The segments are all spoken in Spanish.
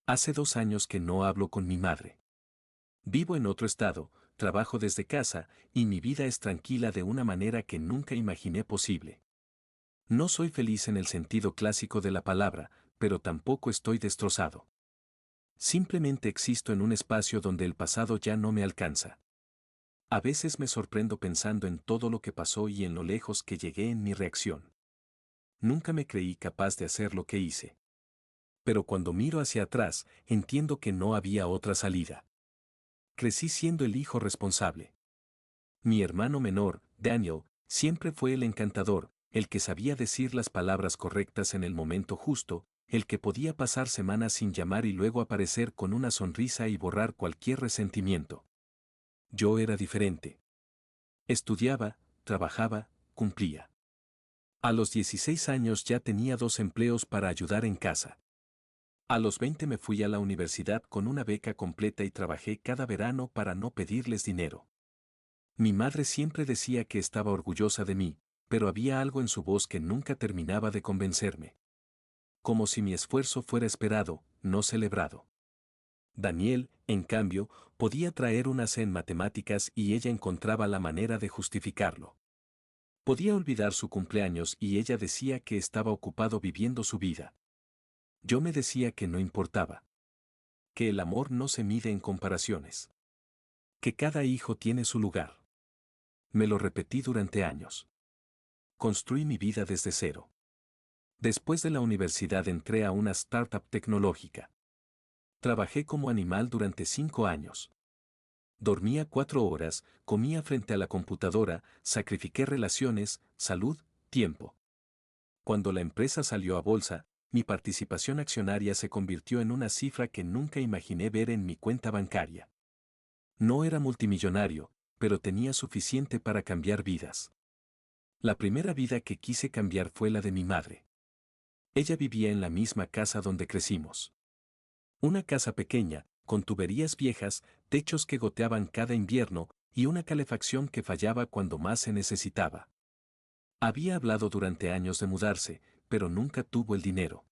Hace 2 años que no hablo con mi madre. Vivo en otro estado, trabajo desde casa, y mi vida es tranquila de una manera que nunca imaginé posible. No soy feliz en el sentido clásico de la palabra, pero tampoco estoy destrozado. Simplemente existo en un espacio donde el pasado ya no me alcanza. A veces me sorprendo pensando en todo lo que pasó y en lo lejos que llegué en mi reacción. Nunca me creí capaz de hacer lo que hice. Pero cuando miro hacia atrás, entiendo que no había otra salida. Crecí siendo el hijo responsable. Mi hermano menor, Daniel, siempre fue el encantador, el que sabía decir las palabras correctas en el momento justo, el que podía pasar semanas sin llamar y luego aparecer con una sonrisa y borrar cualquier resentimiento. Yo era diferente. Estudiaba, trabajaba, cumplía. A los 16 años ya tenía 2 empleos para ayudar en casa. A los 20 me fui a la universidad con una beca completa y trabajé cada verano para no pedirles dinero. Mi madre siempre decía que estaba orgullosa de mí, pero había algo en su voz que nunca terminaba de convencerme. Como si mi esfuerzo fuera esperado, no celebrado. Daniel, en cambio, podía traer una C en matemáticas y ella encontraba la manera de justificarlo. Podía olvidar su cumpleaños y ella decía que estaba ocupado viviendo su vida. Yo me decía que no importaba. Que el amor no se mide en comparaciones. Que cada hijo tiene su lugar. Me lo repetí durante años. Construí mi vida desde cero. Después de la universidad entré a una startup tecnológica. Trabajé como animal durante 5 años. Dormía 4 horas, comía frente a la computadora, sacrifiqué relaciones, salud, tiempo. Cuando la empresa salió a bolsa, mi participación accionaria se convirtió en una cifra que nunca imaginé ver en mi cuenta bancaria. No era multimillonario, pero tenía suficiente para cambiar vidas. La primera vida que quise cambiar fue la de mi madre. Ella vivía en la misma casa donde crecimos. Una casa pequeña, con tuberías viejas, techos que goteaban cada invierno y una calefacción que fallaba cuando más se necesitaba. Había hablado durante años de mudarse, pero nunca tuvo el dinero.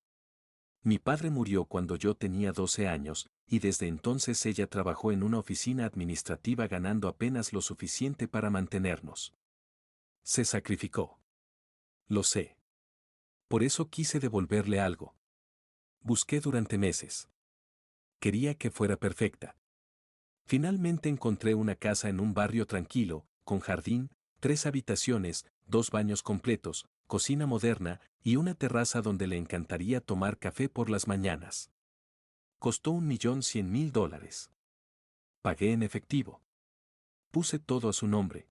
Mi padre murió cuando yo tenía 12 años, y desde entonces ella trabajó en una oficina administrativa ganando apenas lo suficiente para mantenernos. Se sacrificó. Lo sé. Por eso quise devolverle algo. Busqué durante meses. Quería que fuera perfecta. Finalmente encontré una casa en un barrio tranquilo, con jardín, 3 habitaciones, 2 baños completos, cocina moderna y una terraza donde le encantaría tomar café por las mañanas. Costó $1.100.000. Pagué en efectivo. Puse todo a su nombre.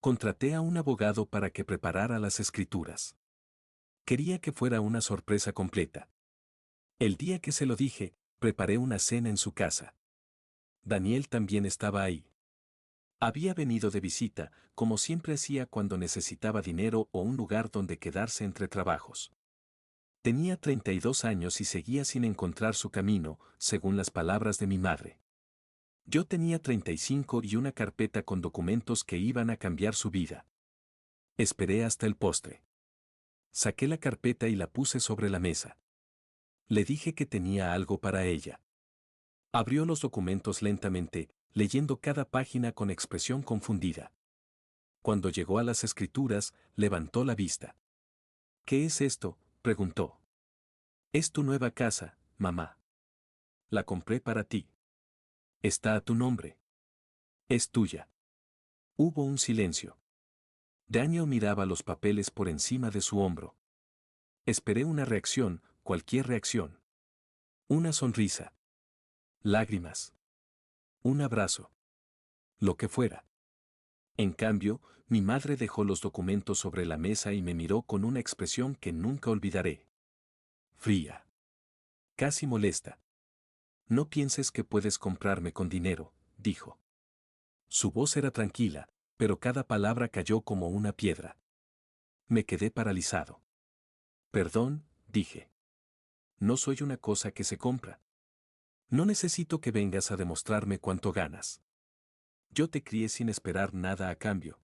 Contraté a un abogado para que preparara las escrituras. Quería que fuera una sorpresa completa. El día que se lo dije, preparé una cena en su casa. Daniel también estaba ahí. Había venido de visita, como siempre hacía cuando necesitaba dinero o un lugar donde quedarse entre trabajos. Tenía 32 años y seguía sin encontrar su camino, según las palabras de mi madre. Yo tenía 35 y una carpeta con documentos que iban a cambiar su vida. Esperé hasta el postre. Saqué la carpeta y la puse sobre la mesa. Le dije que tenía algo para ella. Abrió los documentos lentamente, leyendo cada página con expresión confundida. Cuando llegó a las escrituras, levantó la vista. ¿Qué es esto?, preguntó. Es tu nueva casa, mamá. La compré para ti. Está a tu nombre. Es tuya. Hubo un silencio. Daniel miraba los papeles por encima de su hombro. Esperé una reacción, cualquier reacción. Una sonrisa. Lágrimas. Un abrazo. Lo que fuera. En cambio, mi madre dejó los documentos sobre la mesa y me miró con una expresión que nunca olvidaré. Fría. Casi molesta. No pienses que puedes comprarme con dinero, dijo. Su voz era tranquila, pero cada palabra cayó como una piedra. Me quedé paralizado. Perdón, dije. No soy una cosa que se compra. No necesito que vengas a demostrarme cuánto ganas. Yo te crié sin esperar nada a cambio.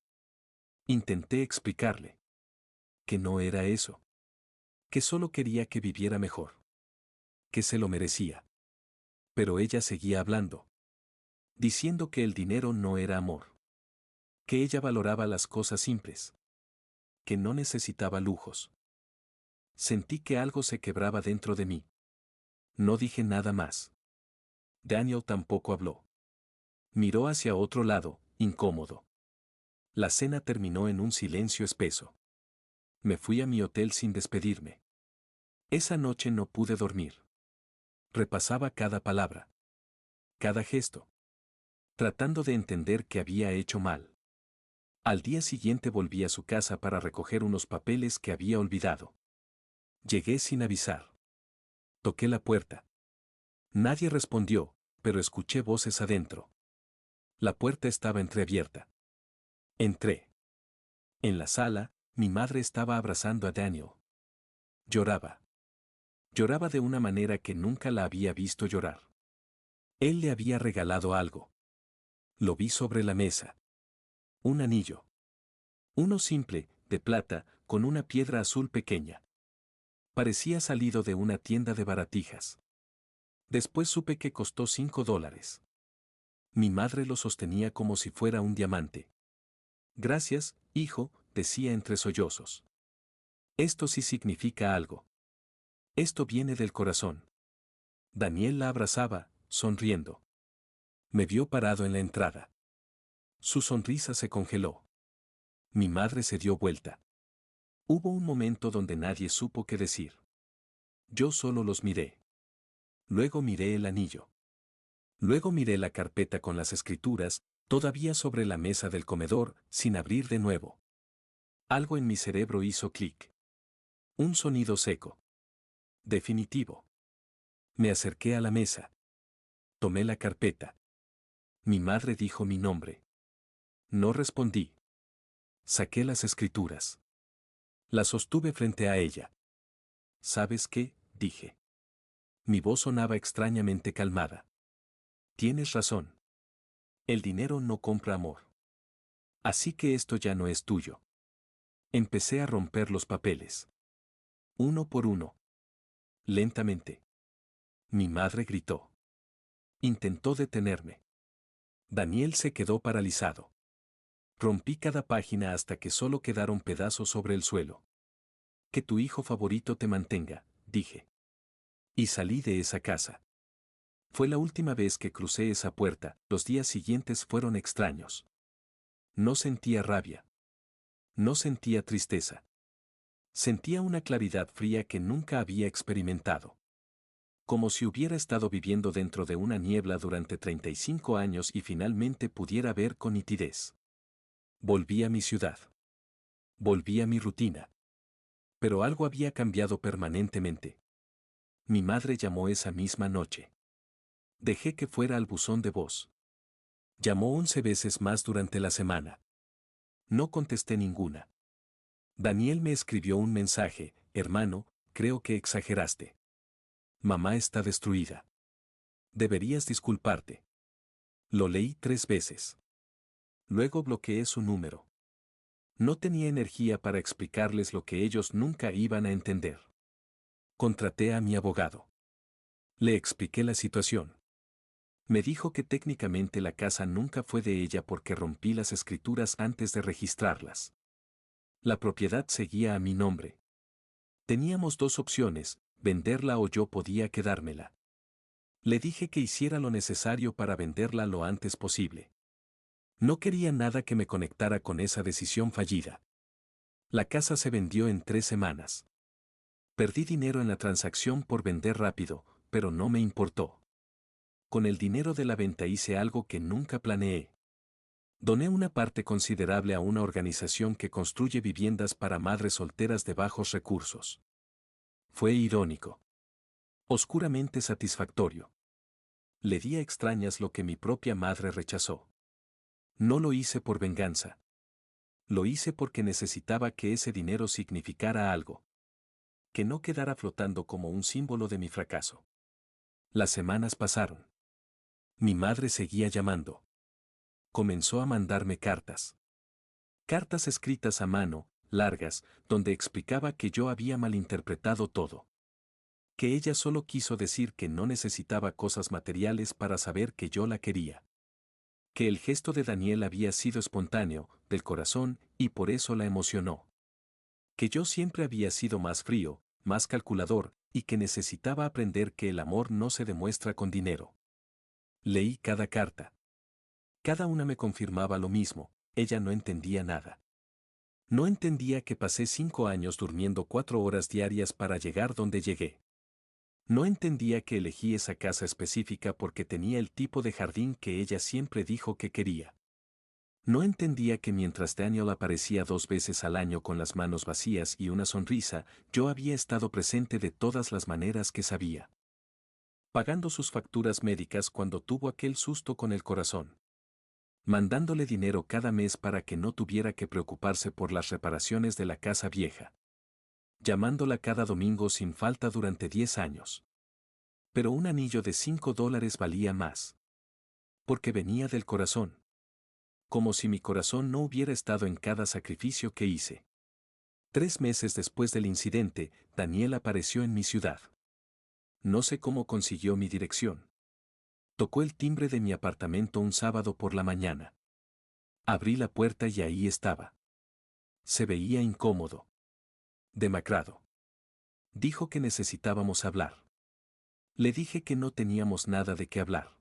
Intenté explicarle. Que no era eso. Que solo quería que viviera mejor. Que se lo merecía. Pero ella seguía hablando, diciendo que el dinero no era amor, que ella valoraba las cosas simples, que no necesitaba lujos. Sentí que algo se quebraba dentro de mí. No dije nada más. Daniel tampoco habló. Miró hacia otro lado, incómodo. La cena terminó en un silencio espeso. Me fui a mi hotel sin despedirme. Esa noche no pude dormir. Repasaba cada palabra, cada gesto, tratando de entender qué había hecho mal. Al día siguiente volví a su casa para recoger unos papeles que había olvidado. Llegué sin avisar. Toqué la puerta. Nadie respondió, pero escuché voces adentro. La puerta estaba entreabierta. Entré. En la sala, mi madre estaba abrazando a Daniel. Lloraba. Lloraba de una manera que nunca la había visto llorar. Él le había regalado algo. Lo vi sobre la mesa. Un anillo. Uno simple, de plata, con una piedra azul pequeña. Parecía salido de una tienda de baratijas. Después supe que costó $5. Mi madre lo sostenía como si fuera un diamante. Gracias, hijo, decía entre sollozos. Esto sí significa algo. Esto viene del corazón. Daniel la abrazaba, sonriendo. Me vio parado en la entrada. Su sonrisa se congeló. Mi madre se dio vuelta. Hubo un momento donde nadie supo qué decir. Yo solo los miré. Luego miré el anillo. Luego miré la carpeta con las escrituras, todavía sobre la mesa del comedor, sin abrir de nuevo. Algo en mi cerebro hizo clic. Un sonido seco. Definitivo. Me acerqué a la mesa. Tomé la carpeta. Mi madre dijo mi nombre. No respondí. Saqué las escrituras. Las sostuve frente a ella. ¿Sabes qué?, dije. Mi voz sonaba extrañamente calmada. Tienes razón. El dinero no compra amor. Así que esto ya no es tuyo. Empecé a romper los papeles. Uno por uno. Lentamente. Mi madre gritó. Intentó detenerme. Daniel se quedó paralizado. Rompí cada página hasta que solo quedaron pedazos sobre el suelo. Que tu hijo favorito te mantenga, dije. Y salí de esa casa. Fue la última vez que crucé esa puerta, los días siguientes fueron extraños. No sentía rabia. No sentía tristeza. Sentía una claridad fría que nunca había experimentado. Como si hubiera estado viviendo dentro de una niebla durante 35 años y finalmente pudiera ver con nitidez. Volví a mi ciudad. Volví a mi rutina. Pero algo había cambiado permanentemente. Mi madre llamó esa misma noche. Dejé que fuera al buzón de voz. Llamó 11 veces más durante la semana. No contesté ninguna. Daniel me escribió un mensaje: hermano, creo que exageraste. Mamá está destruida. Deberías disculparte. Lo leí 3 veces. Luego bloqueé su número. No tenía energía para explicarles lo que ellos nunca iban a entender. Contraté a mi abogado. Le expliqué la situación. Me dijo que técnicamente la casa nunca fue de ella porque rompí las escrituras antes de registrarlas. La propiedad seguía a mi nombre. Teníamos 2 opciones, venderla o yo podía quedármela. Le dije que hiciera lo necesario para venderla lo antes posible. No quería nada que me conectara con esa decisión fallida. La casa se vendió en 3 semanas. Perdí dinero en la transacción por vender rápido, pero no me importó. Con el dinero de la venta hice algo que nunca planeé. Doné una parte considerable a una organización que construye viviendas para madres solteras de bajos recursos. Fue irónico. Oscuramente satisfactorio. Le di a extrañas lo que mi propia madre rechazó. No lo hice por venganza. Lo hice porque necesitaba que ese dinero significara algo. Que no quedara flotando como un símbolo de mi fracaso. Las semanas pasaron. Mi madre seguía llamando. Comenzó a mandarme cartas. Cartas escritas a mano, largas, donde explicaba que yo había malinterpretado todo. Que ella solo quiso decir que no necesitaba cosas materiales para saber que yo la quería. Que el gesto de Daniel había sido espontáneo, del corazón, y por eso la emocionó. Que yo siempre había sido más frío, más calculador, y que necesitaba aprender que el amor no se demuestra con dinero. Leí cada carta. Cada una me confirmaba lo mismo, ella no entendía nada. No entendía que pasé 5 años durmiendo 4 horas diarias para llegar donde llegué. No entendía que elegí esa casa específica porque tenía el tipo de jardín que ella siempre dijo que quería. No entendía que mientras Daniel aparecía 2 veces al año con las manos vacías y una sonrisa, yo había estado presente de todas las maneras que sabía. Pagando sus facturas médicas cuando tuvo aquel susto con el corazón. Mandándole dinero cada mes para que no tuviera que preocuparse por las reparaciones de la casa vieja. Llamándola cada domingo sin falta durante 10 años. Pero un anillo de $5 valía más. Porque venía del corazón. Como si mi corazón no hubiera estado en cada sacrificio que hice. 3 meses después del incidente, Daniel apareció en mi ciudad. No sé cómo consiguió mi dirección. Tocó el timbre de mi apartamento un sábado por la mañana. Abrí la puerta y ahí estaba. Se veía incómodo. Demacrado. Dijo que necesitábamos hablar. Le dije que no teníamos nada de qué hablar.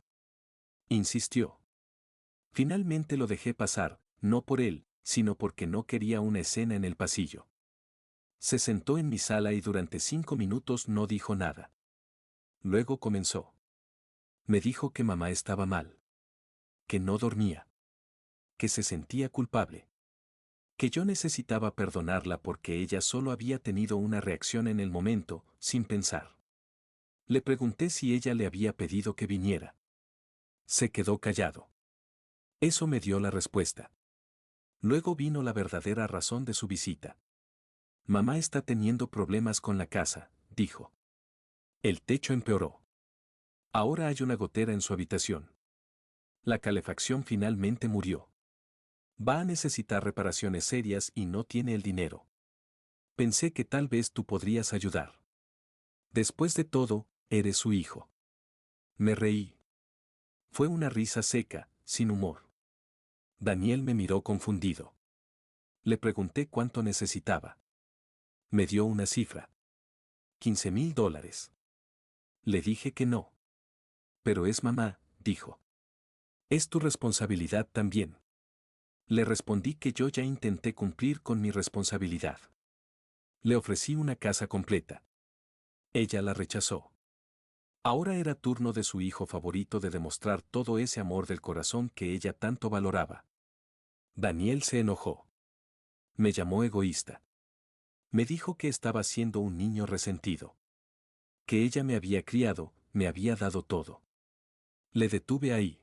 Insistió. Finalmente lo dejé pasar, no por él, sino porque no quería una escena en el pasillo. Se sentó en mi sala y durante 5 minutos no dijo nada. Luego comenzó. Me dijo que mamá estaba mal. Que no dormía. Que se sentía culpable. Que yo necesitaba perdonarla porque ella solo había tenido una reacción en el momento, sin pensar. Le pregunté si ella le había pedido que viniera. Se quedó callado. Eso me dio la respuesta. Luego vino la verdadera razón de su visita. Mamá está teniendo problemas con la casa, dijo. El techo empeoró. Ahora hay una gotera en su habitación. La calefacción finalmente murió. Va a necesitar reparaciones serias y no tiene el dinero. Pensé que tal vez tú podrías ayudar. Después de todo, eres su hijo. Me reí. Fue una risa seca, sin humor. Daniel me miró confundido. Le pregunté cuánto necesitaba. Me dio una cifra. $15,000. Le dije que no. Pero es mamá, dijo. Es tu responsabilidad también. Le respondí que yo ya intenté cumplir con mi responsabilidad. Le ofrecí una casa completa. Ella la rechazó. Ahora era turno de su hijo favorito de demostrar todo ese amor del corazón que ella tanto valoraba. Daniel se enojó. Me llamó egoísta. Me dijo que estaba siendo un niño resentido. Que ella me había criado, me había dado todo. Le detuve ahí.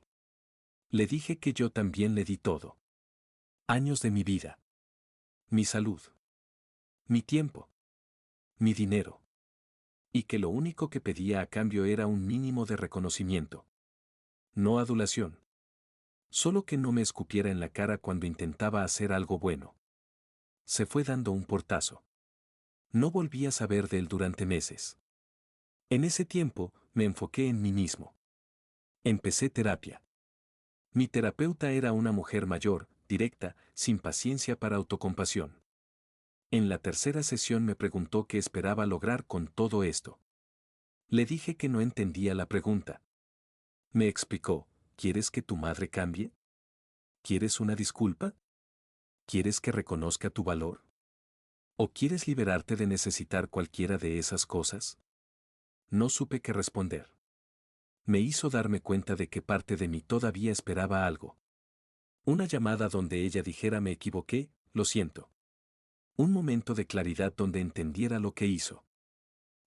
Le dije que yo también le di todo. Años de mi vida. Mi salud. Mi tiempo. Mi dinero. Y que lo único que pedía a cambio era un mínimo de reconocimiento. No adulación. Solo que no me escupiera en la cara cuando intentaba hacer algo bueno. Se fue dando un portazo. No volví a saber de él durante meses. En ese tiempo, me enfoqué en mí mismo. Empecé terapia. Mi terapeuta era una mujer mayor, directa, sin paciencia para autocompasión. En la tercera sesión me preguntó qué esperaba lograr con todo esto. Le dije que no entendía la pregunta. Me explicó, ¿quieres que tu madre cambie? ¿Quieres una disculpa? ¿Quieres que reconozca tu valor? ¿O quieres liberarte de necesitar cualquiera de esas cosas? No supe qué responder. Me hizo darme cuenta de que parte de mí todavía esperaba algo. Una llamada donde ella dijera me equivoqué, lo siento. Un momento de claridad donde entendiera lo que hizo.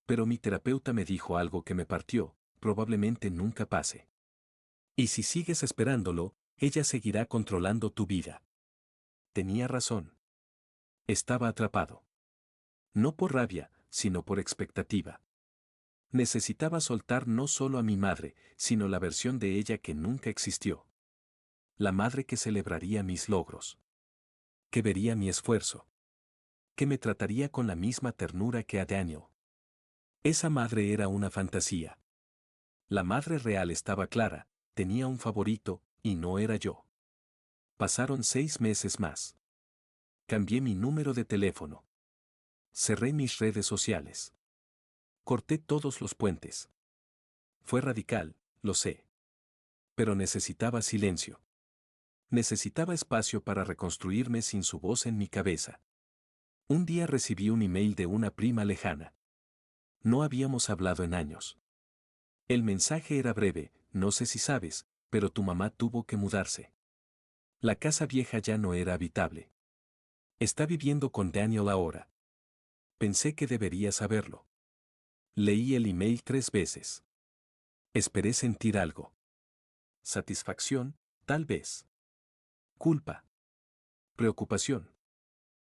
Pero mi terapeuta me dijo algo que me partió, probablemente nunca pase. Y si sigues esperándolo, ella seguirá controlando tu vida. Tenía razón. Estaba atrapado. No por rabia, sino por expectativa. Necesitaba soltar no solo a mi madre, sino la versión de ella que nunca existió. La madre que celebraría mis logros. Que vería mi esfuerzo. Que me trataría con la misma ternura que a Daniel. Esa madre era una fantasía. La madre real estaba clara, tenía un favorito, y no era yo. Pasaron 6 meses más. Cambié mi número de teléfono. Cerré mis redes sociales. Corté todos los puentes. Fue radical, lo sé. Pero necesitaba silencio. Necesitaba espacio para reconstruirme sin su voz en mi cabeza. Un día recibí un email de una prima lejana. No habíamos hablado en años. El mensaje era breve, no sé si sabes, pero tu mamá tuvo que mudarse. La casa vieja ya no era habitable. Está viviendo con Daniel ahora. Pensé que debería saberlo. Leí el email 3 veces. Esperé sentir algo. Satisfacción, tal vez. Culpa. Preocupación.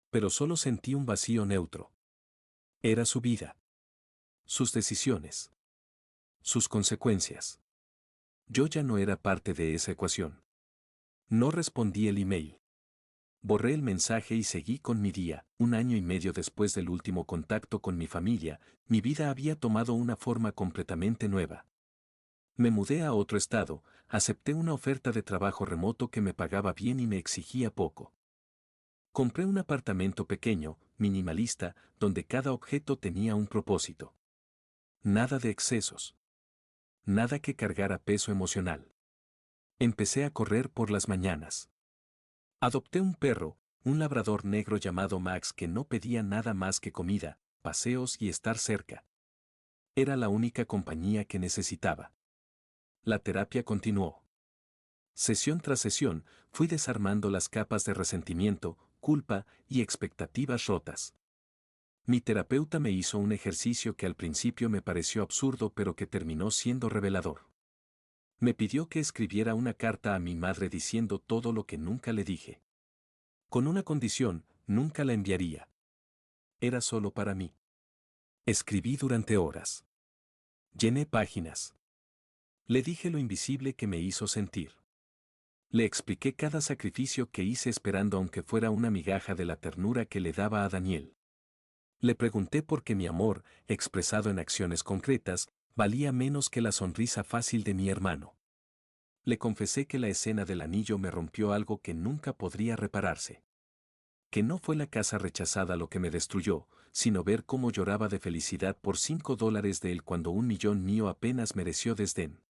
Pero solo sentí un vacío neutro. Era su vida. Sus decisiones. Sus consecuencias. Yo ya no era parte de esa ecuación. No respondí el email. Borré el mensaje y seguí con mi día. 1 año y medio después del último contacto con mi familia, mi vida había tomado una forma completamente nueva. Me mudé a otro estado, acepté una oferta de trabajo remoto que me pagaba bien y me exigía poco. Compré un apartamento pequeño, minimalista, donde cada objeto tenía un propósito. Nada de excesos. Nada que cargara peso emocional. Empecé a correr por las mañanas. Adopté un perro, un labrador negro llamado Max que no pedía nada más que comida, paseos y estar cerca. Era la única compañía que necesitaba. La terapia continuó. Sesión tras sesión, fui desarmando las capas de resentimiento, culpa y expectativas rotas. Mi terapeuta me hizo un ejercicio que al principio me pareció absurdo pero que terminó siendo revelador. Me pidió que escribiera una carta a mi madre diciendo todo lo que nunca le dije. Con una condición, nunca la enviaría. Era solo para mí. Escribí durante horas. Llené páginas. Le dije lo invisible que me hizo sentir. Le expliqué cada sacrificio que hice esperando aunque fuera una migaja de la ternura que le daba a Daniel. Le pregunté por qué mi amor, expresado en acciones concretas, valía menos que la sonrisa fácil de mi hermano. Le confesé que la escena del anillo me rompió algo que nunca podría repararse. Que no fue la casa rechazada lo que me destruyó, sino ver cómo lloraba de felicidad por $5 de él cuando 1 millón mío apenas mereció desdén.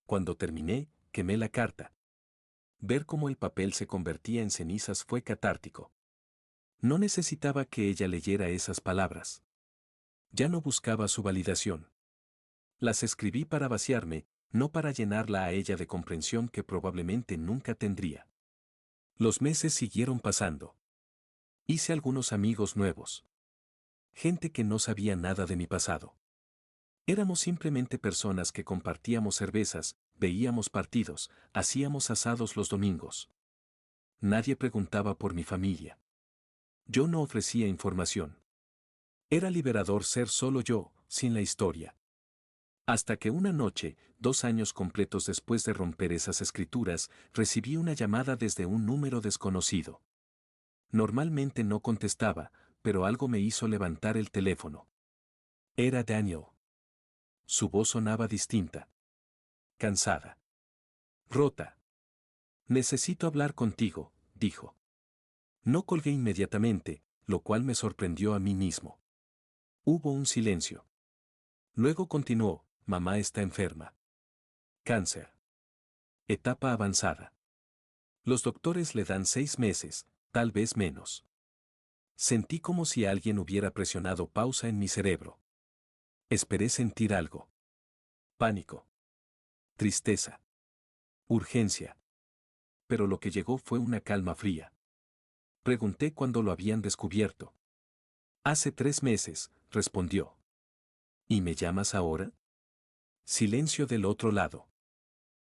Cuando terminé, quemé la carta. Ver cómo el papel se convertía en cenizas fue catártico. No necesitaba que ella leyera esas palabras. Ya no buscaba su validación. Las escribí para vaciarme, no para llenarla a ella de comprensión que probablemente nunca tendría. Los meses siguieron pasando. Hice algunos amigos nuevos. Gente que no sabía nada de mi pasado. Éramos simplemente personas que compartíamos cervezas, veíamos partidos, hacíamos asados los domingos. Nadie preguntaba por mi familia. Yo no ofrecía información. Era liberador ser solo yo, sin la historia. Hasta que una noche, 2 años completos después de romper esas escrituras, recibí una llamada desde un número desconocido. Normalmente no contestaba, pero algo me hizo levantar el teléfono. Era Daniel. Su voz sonaba distinta. Cansada. Rota. Necesito hablar contigo, dijo. No colgué inmediatamente, lo cual me sorprendió a mí mismo. Hubo un silencio. Luego continuó, mamá está enferma. Cáncer. Etapa avanzada. Los doctores le dan 6 meses, tal vez menos. Sentí como si alguien hubiera presionado pausa en mi cerebro. Esperé sentir algo. Pánico. Tristeza. Urgencia. Pero lo que llegó fue una calma fría. Pregunté cuándo lo habían descubierto. Hace 3 meses, respondió. ¿Y me llamas ahora? Silencio del otro lado.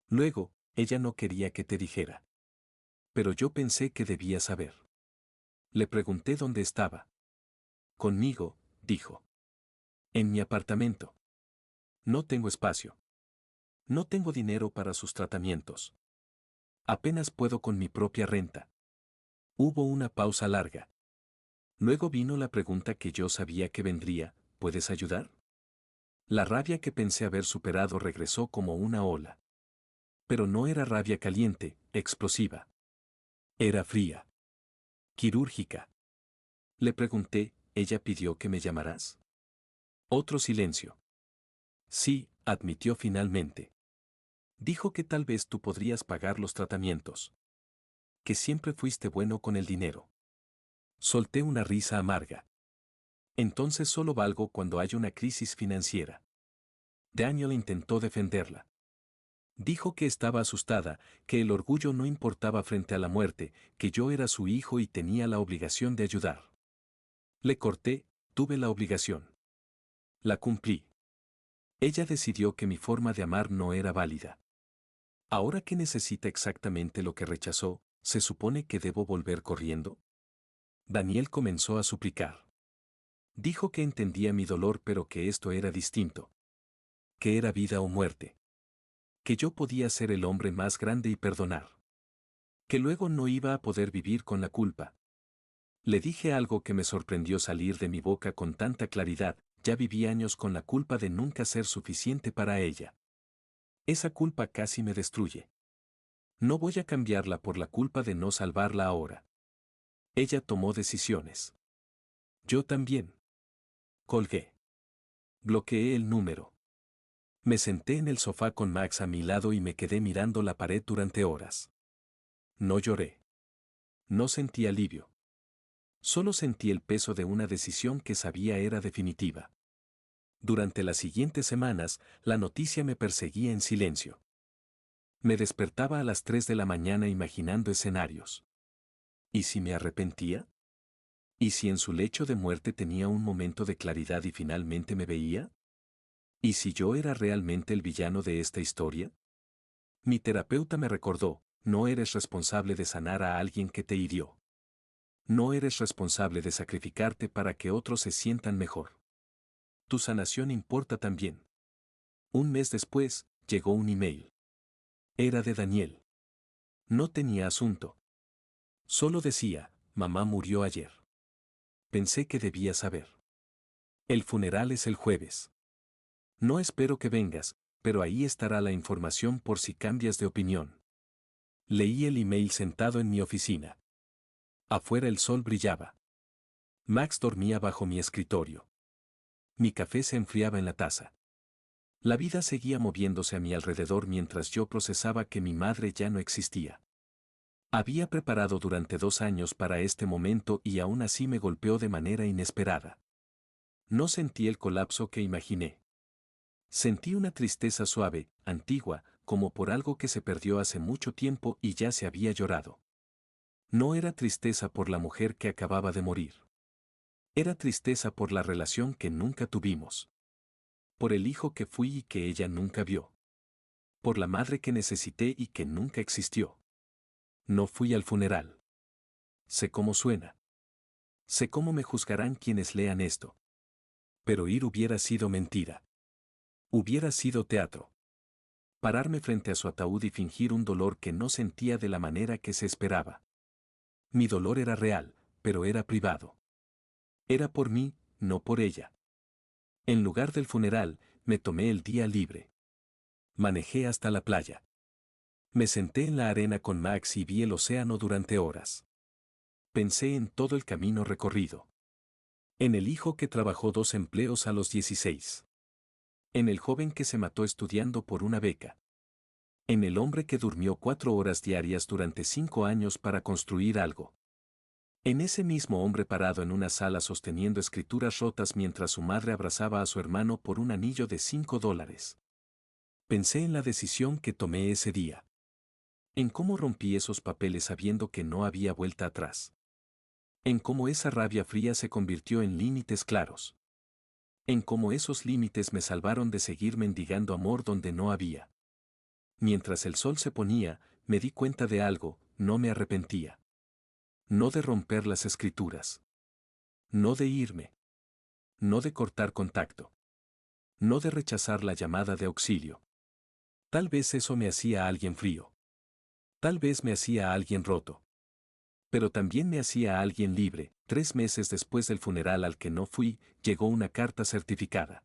Luego, ella no quería que te dijera. Pero yo pensé que debía saber. Le pregunté dónde estaba. Conmigo, dijo. En mi apartamento. No tengo espacio. No tengo dinero para sus tratamientos. Apenas puedo con mi propia renta. Hubo una pausa larga. Luego vino la pregunta que yo sabía que vendría, ¿puedes ayudar? La rabia que pensé haber superado regresó como una ola. Pero no era rabia caliente, explosiva. Era fría. Quirúrgica. Le pregunté, ¿ella pidió que me llamaras? Otro silencio. Sí, admitió finalmente. Dijo que tal vez tú podrías pagar los tratamientos. Que siempre fuiste bueno con el dinero. Solté una risa amarga. Entonces solo valgo cuando hay una crisis financiera. Daniel intentó defenderla. Dijo que estaba asustada, que el orgullo no importaba frente a la muerte, que yo era su hijo y tenía la obligación de ayudar. Le corté, tuve la obligación. La cumplí. Ella decidió que mi forma de amar no era válida. Ahora que necesita exactamente lo que rechazó, ¿se supone que debo volver corriendo? Daniel comenzó a suplicar. Dijo que entendía mi dolor pero que esto era distinto. Que era vida o muerte. Que yo podía ser el hombre más grande y perdonar. Que luego no iba a poder vivir con la culpa. Le dije algo que me sorprendió salir de mi boca con tanta claridad, ya viví años con la culpa de nunca ser suficiente para ella. Esa culpa casi me destruye. No voy a cambiarla por la culpa de no salvarla ahora. Ella tomó decisiones. Yo también. Colgué. Bloqueé el número. Me senté en el sofá con Max a mi lado y me quedé mirando la pared durante horas. No lloré. No sentí alivio. Solo sentí el peso de una decisión que sabía era definitiva. Durante las siguientes semanas, la noticia me perseguía en silencio. Me despertaba a las 3 de la mañana imaginando escenarios. ¿Y si me arrepentía? ¿Y si en su lecho de muerte tenía un momento de claridad y finalmente me veía? ¿Y si yo era realmente el villano de esta historia? Mi terapeuta me recordó, no eres responsable de sanar a alguien que te hirió. No eres responsable de sacrificarte para que otros se sientan mejor. Tu sanación importa también. Un mes después, llegó un email. Era de Daniel. No tenía asunto. Solo decía, mamá murió ayer. Pensé que debía saber. El funeral es el jueves. No espero que vengas, pero ahí estará la información por si cambias de opinión. Leí el email sentado en mi oficina. Afuera el sol brillaba. Max dormía bajo mi escritorio. Mi café se enfriaba en la taza. La vida seguía moviéndose a mi alrededor mientras yo procesaba que mi madre ya no existía. Había preparado durante 2 años para este momento y aún así me golpeó de manera inesperada. No sentí el colapso que imaginé. Sentí una tristeza suave, antigua, como por algo que se perdió hace mucho tiempo y ya se había llorado. No era tristeza por la mujer que acababa de morir. Era tristeza por la relación que nunca tuvimos. Por el hijo que fui y que ella nunca vio. Por la madre que necesité y que nunca existió. No fui al funeral. Sé cómo suena. Sé cómo me juzgarán quienes lean esto. Pero ir hubiera sido mentira. Hubiera sido teatro. Pararme frente a su ataúd y fingir un dolor que no sentía de la manera que se esperaba. Mi dolor era real, pero era privado. Era por mí, no por ella. En lugar del funeral, me tomé el día libre. Manejé hasta la playa. Me senté en la arena con Max y vi el océano durante horas. Pensé en todo el camino recorrido. En el hijo que trabajó 2 empleos a los 16. En el joven que se mató estudiando por una beca. En el hombre que durmió 4 horas diarias durante 5 años para construir algo. En ese mismo hombre parado en una sala sosteniendo escrituras rotas mientras su madre abrazaba a su hermano por un anillo de $5. Pensé en la decisión que tomé ese día. En cómo rompí esos papeles sabiendo que no había vuelta atrás. En cómo esa rabia fría se convirtió en límites claros. En cómo esos límites me salvaron de seguir mendigando amor donde no había. Mientras el sol se ponía, me di cuenta de algo, no me arrepentía. No de romper las escrituras. No de irme. No de cortar contacto. No de rechazar la llamada de auxilio. Tal vez eso me hacía a alguien frío. Tal vez me hacía a alguien roto. Pero también me hacía a alguien libre. 3 meses después del funeral al que no fui, llegó una carta certificada.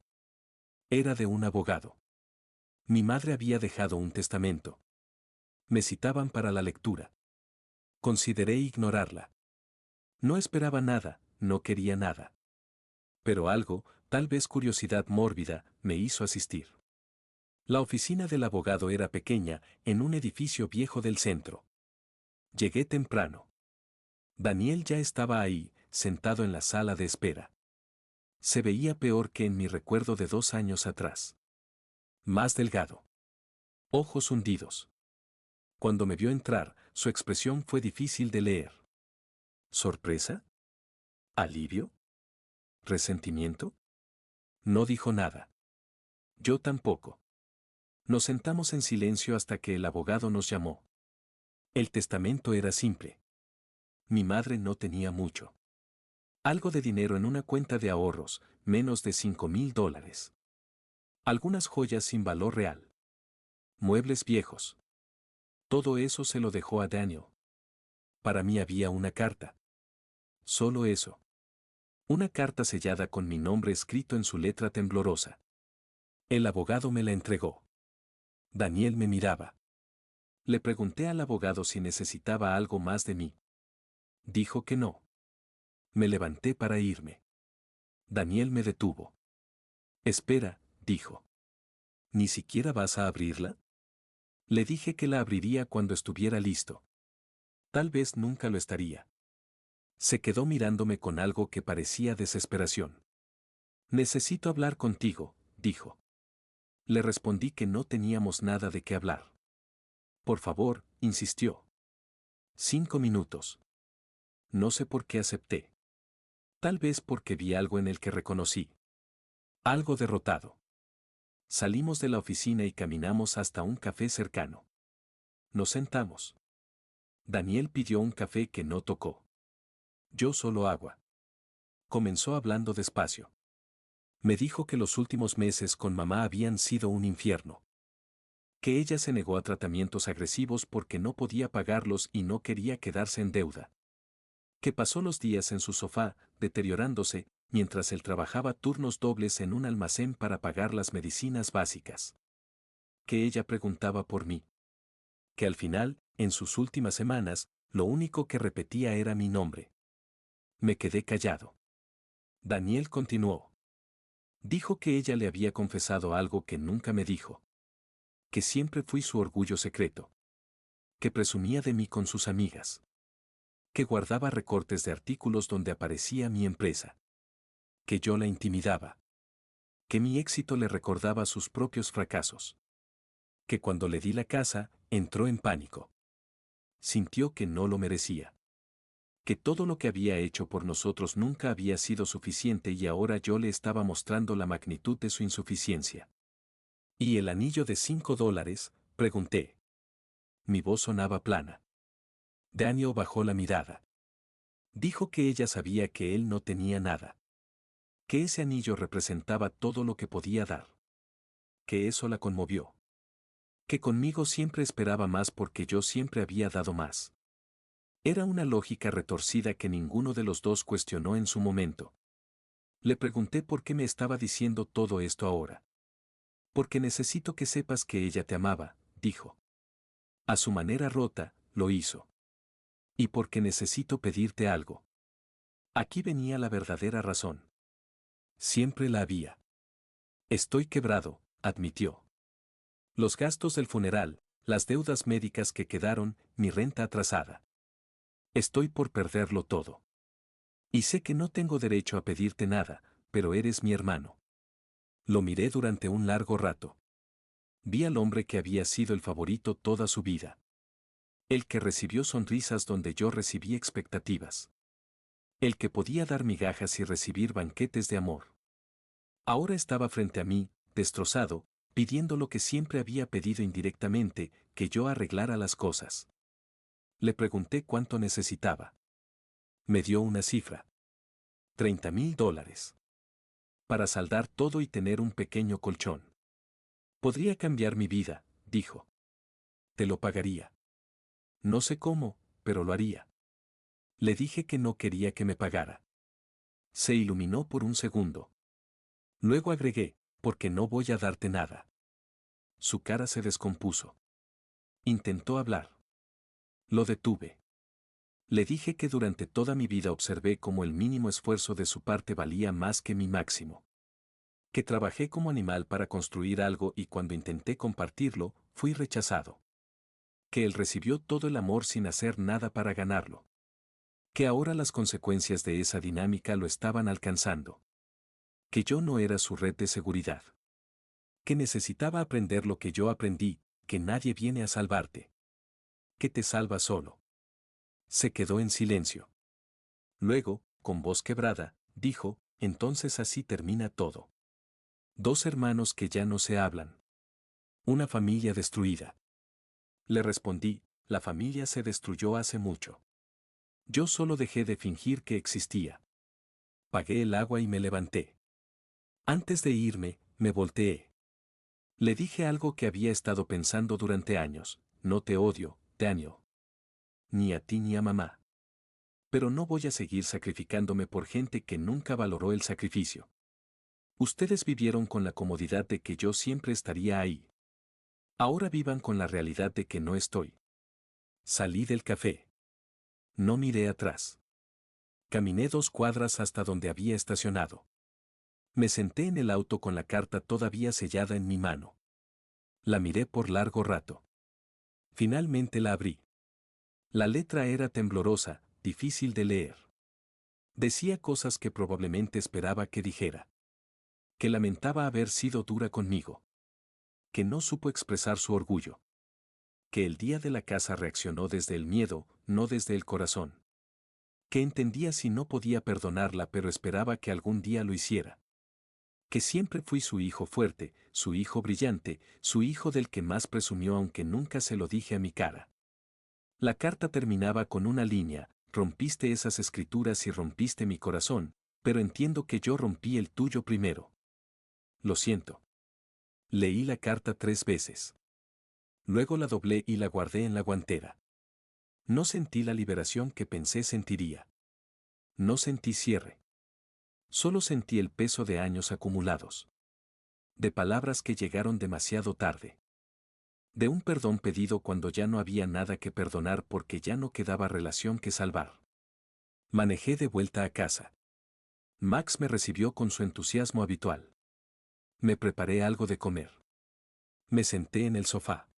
Era de un abogado. Mi madre había dejado un testamento. Me citaban para la lectura. Consideré ignorarla. No esperaba nada, no quería nada. Pero algo, tal vez curiosidad mórbida, me hizo asistir. La oficina del abogado era pequeña, en un edificio viejo del centro. Llegué temprano. Daniel ya estaba ahí, sentado en la sala de espera. Se veía peor que en mi recuerdo de 2 años atrás. Más delgado. Ojos hundidos. Cuando me vio entrar, su expresión fue difícil de leer. ¿Sorpresa? ¿Alivio? ¿Resentimiento? No dijo nada. Yo tampoco. Nos sentamos en silencio hasta que el abogado nos llamó. El testamento era simple. Mi madre no tenía mucho. Algo de dinero en una cuenta de ahorros, menos de $5,000. Algunas joyas sin valor real. Muebles viejos. Todo eso se lo dejó a Daniel. Para mí había una carta. Solo eso. Una carta sellada con mi nombre escrito en su letra temblorosa. El abogado me la entregó. Daniel me miraba. Le pregunté al abogado si necesitaba algo más de mí. Dijo que no. Me levanté para irme. Daniel me detuvo. Espera, dijo. ¿Ni siquiera vas a abrirla? Le dije que la abriría cuando estuviera listo. Tal vez nunca lo estaría. Se quedó mirándome con algo que parecía desesperación. Necesito hablar contigo, dijo. Le respondí que no teníamos nada de qué hablar. Por favor, insistió. 5 minutos. No sé por qué acepté. Tal vez porque vi algo en el que reconocí. Algo derrotado. Salimos de la oficina y caminamos hasta un café cercano. Nos sentamos. Daniel pidió un café que no tocó. Yo solo agua. Comenzó hablando despacio. Me dijo que los últimos meses con mamá habían sido un infierno. Que ella se negó a tratamientos agresivos porque no podía pagarlos y no quería quedarse en deuda. Que pasó los días en su sofá, deteriorándose, mientras él trabajaba turnos dobles en un almacén para pagar las medicinas básicas. Que ella preguntaba por mí. Que al final, en sus últimas semanas, lo único que repetía era mi nombre. Me quedé callado. Daniel continuó. Dijo que ella le había confesado algo que nunca me dijo. Que siempre fui su orgullo secreto. Que presumía de mí con sus amigas. Que guardaba recortes de artículos donde aparecía mi empresa. Que yo la intimidaba. Que mi éxito le recordaba sus propios fracasos. Que cuando le di la casa, entró en pánico. Sintió que no lo merecía. Que todo lo que había hecho por nosotros nunca había sido suficiente y ahora yo le estaba mostrando la magnitud de su insuficiencia. ¿Y el anillo de $5? Pregunté. Mi voz sonaba plana. Daniel bajó la mirada. Dijo que ella sabía que él no tenía nada. Que ese anillo representaba todo lo que podía dar. Que eso la conmovió. Que conmigo siempre esperaba más porque yo siempre había dado más. Era una lógica retorcida que ninguno de los dos cuestionó en su momento. Le pregunté por qué me estaba diciendo todo esto ahora. Porque necesito que sepas que ella te amaba, dijo. A su manera rota, lo hizo. Y porque necesito pedirte algo. Aquí venía la verdadera razón. Siempre la había. Estoy quebrado, admitió. Los gastos del funeral, las deudas médicas que quedaron, mi renta atrasada. Estoy por perderlo todo. Y sé que no tengo derecho a pedirte nada, pero eres mi hermano. Lo miré durante un largo rato. Vi al hombre que había sido el favorito toda su vida. El que recibió sonrisas donde yo recibí expectativas. El que podía dar migajas y recibir banquetes de amor. Ahora estaba frente a mí, destrozado, pidiendo lo que siempre había pedido indirectamente, que yo arreglara las cosas. Le pregunté cuánto necesitaba. Me dio una cifra. $30,000. Para saldar todo y tener un pequeño colchón. Podría cambiar mi vida, dijo. Te lo pagaría. No sé cómo, pero lo haría. Le dije que no quería que me pagara. Se iluminó por un segundo. Luego agregué, Porque no voy a darte nada. Su cara se descompuso. Intentó hablar. Lo detuve. Le dije que durante toda mi vida observé cómo el mínimo esfuerzo de su parte valía más que mi máximo. Que trabajé como animal para construir algo y cuando intenté compartirlo, fui rechazado. Que él recibió todo el amor sin hacer nada para ganarlo. Que ahora las consecuencias de esa dinámica lo estaban alcanzando. Que yo no era su red de seguridad. Que necesitaba aprender lo que yo aprendí, que nadie viene a salvarte. Que te salva solo. Se quedó en silencio. Luego, con voz quebrada, dijo, entonces así termina todo. Dos hermanos que ya no se hablan. Una familia destruida. Le respondí, la familia se destruyó hace mucho. Yo solo dejé de fingir que existía. Pagué el agua y me levanté. Antes de irme, me volteé. Le dije algo que había estado pensando durante años, no te odio, Daniel. Ni a ti ni a mamá. Pero no voy a seguir sacrificándome por gente que nunca valoró el sacrificio. Ustedes vivieron con la comodidad de que yo siempre estaría ahí. Ahora vivan con la realidad de que no estoy. Salí del café. No miré atrás. Caminé 2 cuadras hasta donde había estacionado. Me senté en el auto con la carta todavía sellada en mi mano. La miré por largo rato. Finalmente la abrí. La letra era temblorosa, difícil de leer. Decía cosas que probablemente esperaba que dijera. Que lamentaba haber sido dura conmigo. Que no supo expresar su orgullo. Que el día de la casa reaccionó desde el miedo, no desde el corazón. Que entendía si no podía perdonarla pero esperaba que algún día lo hiciera. Que siempre fui su hijo fuerte, su hijo brillante, su hijo del que más presumió aunque nunca se lo dije a mi cara. La carta terminaba con una línea, rompiste esas escrituras y rompiste mi corazón, pero entiendo que yo rompí el tuyo primero. Lo siento. Leí la carta 3 veces. Luego la doblé y la guardé en la guantera. No sentí la liberación que pensé sentiría. No sentí cierre. Solo sentí el peso de años acumulados. De palabras que llegaron demasiado tarde. De un perdón pedido cuando ya no había nada que perdonar porque ya no quedaba relación que salvar. Manejé de vuelta a casa. Max me recibió con su entusiasmo habitual. Me preparé algo de comer. Me senté en el sofá.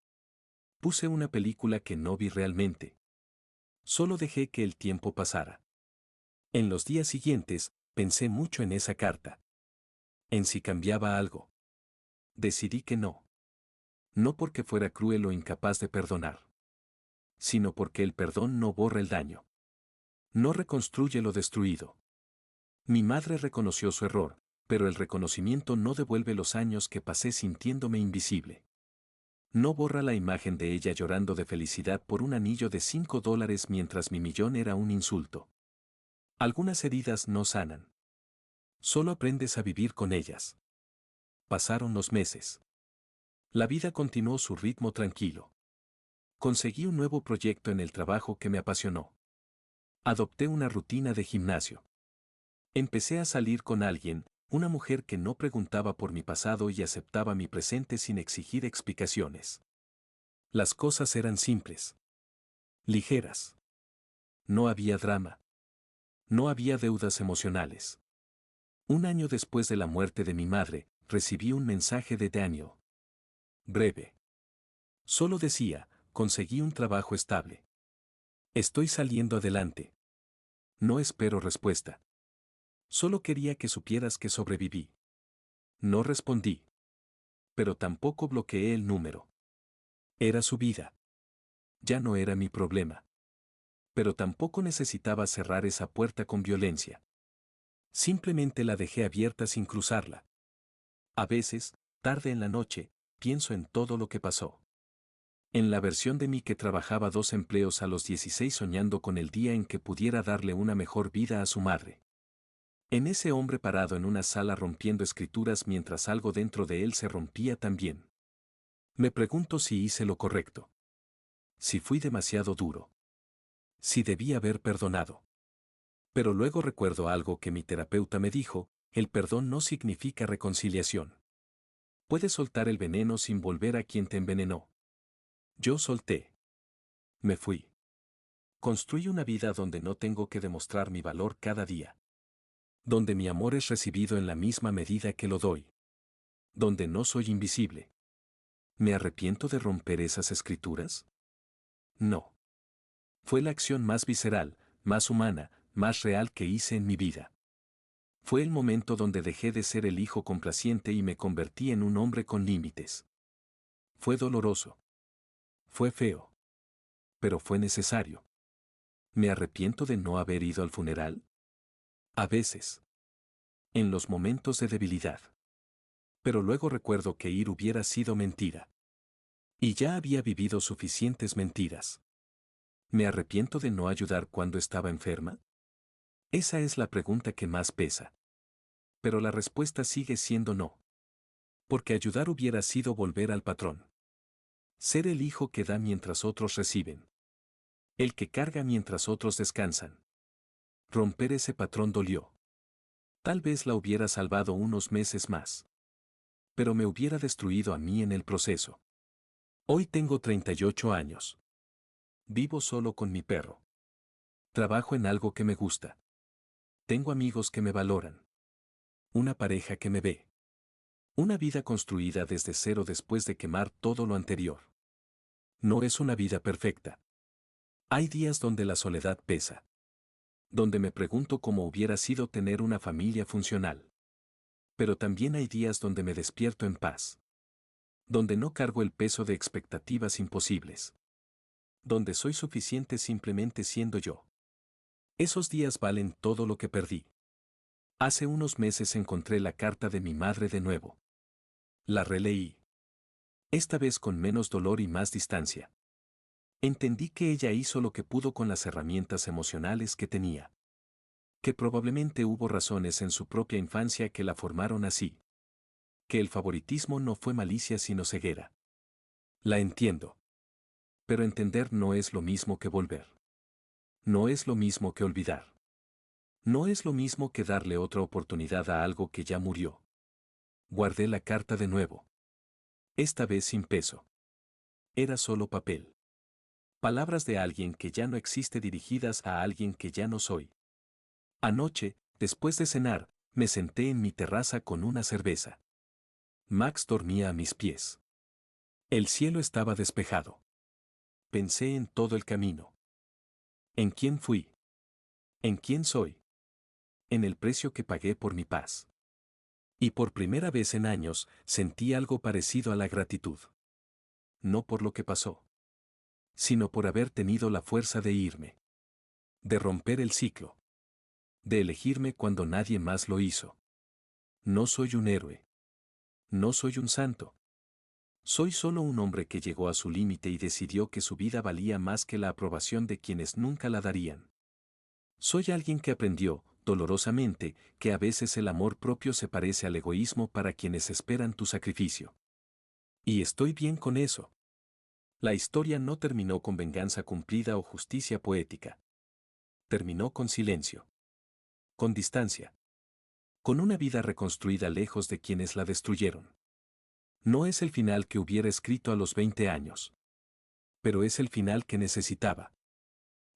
Puse una película que no vi realmente. Solo dejé que el tiempo pasara. En los días siguientes, pensé mucho en esa carta. En si cambiaba algo. Decidí que no. No porque fuera cruel o incapaz de perdonar. Sino porque el perdón no borra el daño. No reconstruye lo destruido. Mi madre reconoció su error, pero el reconocimiento no devuelve los años que pasé sintiéndome invisible. No borra la imagen de ella llorando de felicidad por un anillo de $5 mientras mi millón era un insulto. Algunas heridas no sanan. Solo aprendes a vivir con ellas. Pasaron los meses. La vida continuó su ritmo tranquilo. Conseguí un nuevo proyecto en el trabajo que me apasionó. Adopté una rutina de gimnasio. Empecé a salir con alguien, una mujer que no preguntaba por mi pasado y aceptaba mi presente sin exigir explicaciones. Las cosas eran simples. Ligeras. No había drama. No había deudas emocionales. Un año después de la muerte de mi madre, recibí un mensaje de Daniel. Breve. Solo decía, conseguí un trabajo estable. Estoy saliendo adelante. No espero respuesta. Solo quería que supieras que sobreviví. No respondí. Pero tampoco bloqueé el número. Era su vida. Ya no era mi problema. Pero tampoco necesitaba cerrar esa puerta con violencia. Simplemente la dejé abierta sin cruzarla. A veces, tarde en la noche, pienso en todo lo que pasó. En la versión de mí que trabajaba 2 empleos a los 16 soñando con el día en que pudiera darle una mejor vida a su madre. En ese hombre parado en una sala rompiendo escrituras mientras algo dentro de él se rompía también. Me pregunto si hice lo correcto. Si fui demasiado duro. Si debí haber perdonado. Pero luego recuerdo algo que mi terapeuta me dijo, el perdón no significa reconciliación. Puedes soltar el veneno sin volver a quien te envenenó. Yo solté. Me fui. Construí una vida donde no tengo que demostrar mi valor cada día. Donde mi amor es recibido en la misma medida que lo doy. Donde no soy invisible. ¿Me arrepiento de romper esas escrituras? No. Fue la acción más visceral, más humana, más real que hice en mi vida. Fue el momento donde dejé de ser el hijo complaciente y me convertí en un hombre con límites. Fue doloroso. Fue feo. Pero fue necesario. ¿Me arrepiento de no haber ido al funeral? A veces. En los momentos de debilidad. Pero luego recuerdo que ir hubiera sido mentira. Y ya había vivido suficientes mentiras. ¿Me arrepiento de no ayudar cuando estaba enferma? Esa es la pregunta que más pesa. Pero la respuesta sigue siendo no. Porque ayudar hubiera sido volver al patrón. Ser el hijo que da mientras otros reciben. El que carga mientras otros descansan. Romper ese patrón dolió. Tal vez la hubiera salvado unos meses más. Pero me hubiera destruido a mí en el proceso. Hoy tengo 38 años. Vivo solo con mi perro. Trabajo en algo que me gusta. Tengo amigos que me valoran. Una pareja que me ve. Una vida construida desde cero después de quemar todo lo anterior. No es una vida perfecta. Hay días donde la soledad pesa. Donde me pregunto cómo hubiera sido tener una familia funcional. Pero también hay días donde me despierto en paz. Donde no cargo el peso de expectativas imposibles. Donde soy suficiente simplemente siendo yo. Esos días valen todo lo que perdí. Hace unos meses encontré la carta de mi madre de nuevo. La releí. Esta vez con menos dolor y más distancia. Entendí que ella hizo lo que pudo con las herramientas emocionales que tenía. Que probablemente hubo razones en su propia infancia que la formaron así. Que el favoritismo no fue malicia sino ceguera. La entiendo. Pero entender no es lo mismo que volver. No es lo mismo que olvidar. No es lo mismo que darle otra oportunidad a algo que ya murió. Guardé la carta de nuevo. Esta vez sin peso. Era solo papel. Palabras de alguien que ya no existe dirigidas a alguien que ya no soy. Anoche, después de cenar, me senté en mi terraza con una cerveza. Max dormía a mis pies. El cielo estaba despejado. Pensé en todo el camino. ¿En quién fui? ¿En quién soy? En el precio que pagué por mi paz. Y por primera vez en años, sentí algo parecido a la gratitud. No por lo que pasó, sino por haber tenido la fuerza de irme. De romper el ciclo. De elegirme cuando nadie más lo hizo. No soy un héroe. No soy un santo. Soy solo un hombre que llegó a su límite y decidió que su vida valía más que la aprobación de quienes nunca la darían. Soy alguien que aprendió, dolorosamente, que a veces el amor propio se parece al egoísmo para quienes esperan tu sacrificio. Y estoy bien con eso. La historia no terminó con venganza cumplida o justicia poética. Terminó con silencio. Con distancia. Con una vida reconstruida lejos de quienes la destruyeron. No es el final que hubiera escrito a los 20 años. Pero es el final que necesitaba.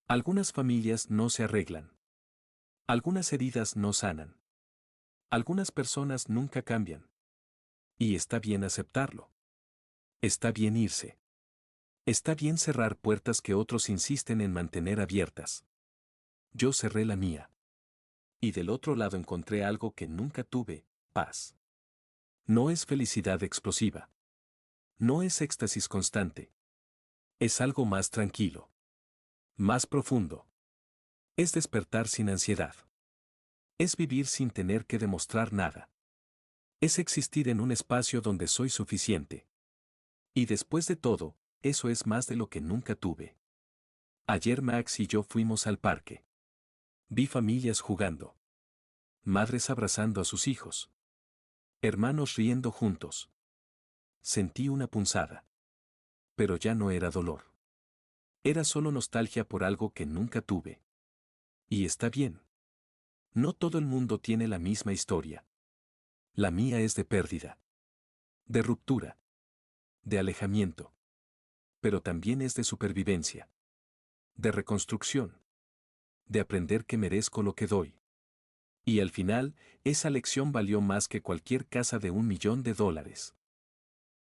Algunas familias no se arreglan. Algunas heridas no sanan. Algunas personas nunca cambian. Y está bien aceptarlo. Está bien irse. Está bien cerrar puertas que otros insisten en mantener abiertas. Yo cerré la mía. Y del otro lado encontré algo que nunca tuve, paz. No es felicidad explosiva. No es éxtasis constante. Es algo más tranquilo. Más profundo. Es despertar sin ansiedad. Es vivir sin tener que demostrar nada. Es existir en un espacio donde soy suficiente. Y después de todo, eso es más de lo que nunca tuve. Ayer Max y yo fuimos al parque. Vi familias jugando. Madres abrazando a sus hijos. Hermanos riendo juntos. Sentí una punzada. Pero ya no era dolor. Era solo nostalgia por algo que nunca tuve. Y está bien. No todo el mundo tiene la misma historia. La mía es de pérdida. de ruptura, de alejamiento. Pero también es de supervivencia, de reconstrucción, de aprender que merezco lo que doy. Y al final, esa lección valió más que cualquier casa de $1.000.000.